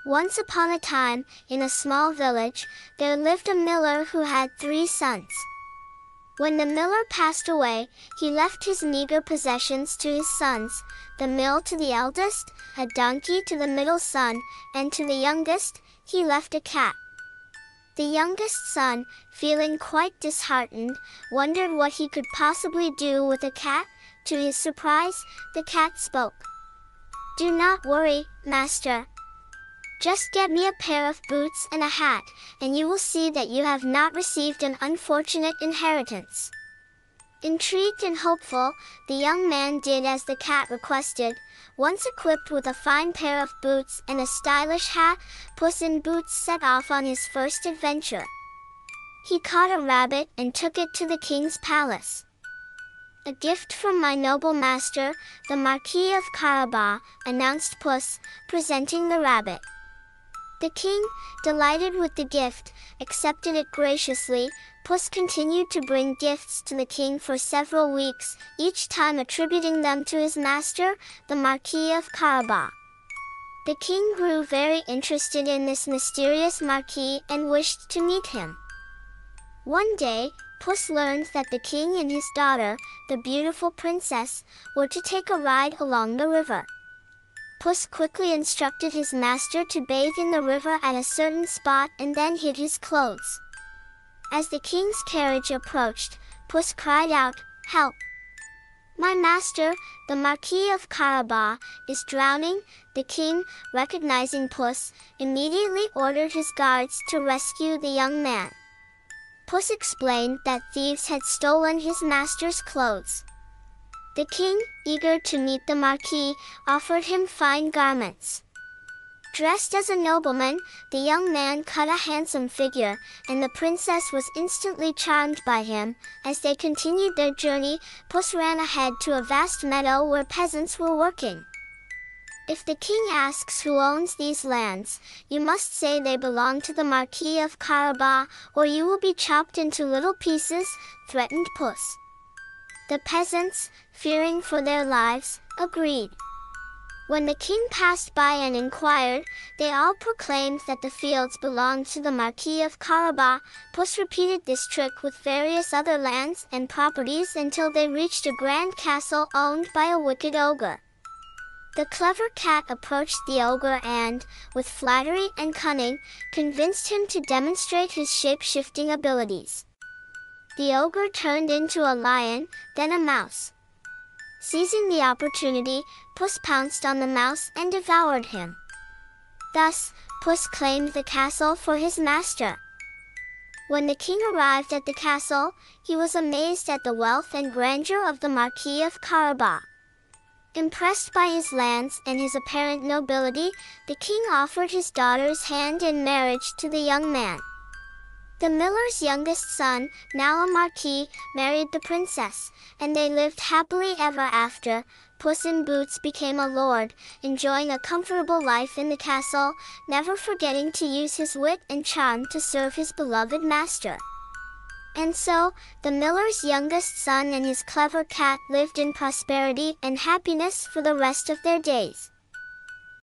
Once upon a time, in a small village, there lived a miller who had 3 sons. When the miller passed away, he left his meager possessions to his sons, the mill to the eldest, a donkey to the middle son, and to the youngest, he left a cat. The youngest son, feeling quite disheartened, wondered what he could possibly do with a cat. To his surprise, the cat spoke. "Do not worry, master. Just get me a pair of boots and a hat, and you will see that you have not received an unfortunate inheritance." Intrigued and hopeful, the young man did as the cat requested. Once equipped with a fine pair of boots and a stylish hat, Puss in Boots set off on his first adventure. He caught a rabbit and took it to the king's palace. "A gift from my noble master, the Marquis of Carabas," announced Puss, presenting the rabbit. The king, delighted with the gift, accepted it graciously. Puss continued to bring gifts to the king for several weeks, each time attributing them to his master, the Marquis of Carabas. The king grew very interested in this mysterious marquis and wished to meet him. One day, Puss learned that the king and his daughter, the beautiful princess, were to take a ride along the river. Puss quickly instructed his master to bathe in the river at a certain spot and then hid his clothes. As the king's carriage approached, Puss cried out, "Help! My master, the Marquis of Carabas, is drowning." The king, recognizing Puss, immediately ordered his guards to rescue the young man. Puss explained that thieves had stolen his master's clothes. The king, eager to meet the Marquis, offered him fine garments. Dressed as a nobleman, the young man cut a handsome figure, and the princess was instantly charmed by him. As they continued their journey, Puss ran ahead to a vast meadow where peasants were working. "If the king asks who owns these lands, you must say they belong to the Marquis of Carabas, or you will be chopped into little pieces," threatened Puss. The peasants, fearing for their lives, agreed. When the king passed by and inquired, they all proclaimed that the fields belonged to the Marquis of Carabas. Puss repeated this trick with various other lands and properties until they reached a grand castle owned by a wicked ogre. The clever cat approached the ogre and, with flattery and cunning, convinced him to demonstrate his shape-shifting abilities. The ogre turned into a lion, then a mouse. Seizing the opportunity, Puss pounced on the mouse and devoured him. Thus, Puss claimed the castle for his master. When the king arrived at the castle, he was amazed at the wealth and grandeur of the Marquis of Carabas. Impressed by his lands and his apparent nobility, the king offered his daughter's hand in marriage to the young man. The miller's youngest son, now a marquis, married the princess, and they lived happily ever after. Puss in Boots became a lord, enjoying a comfortable life in the castle, never forgetting to use his wit and charm to serve his beloved master. And so, the miller's youngest son and his clever cat lived in prosperity and happiness for the rest of their days.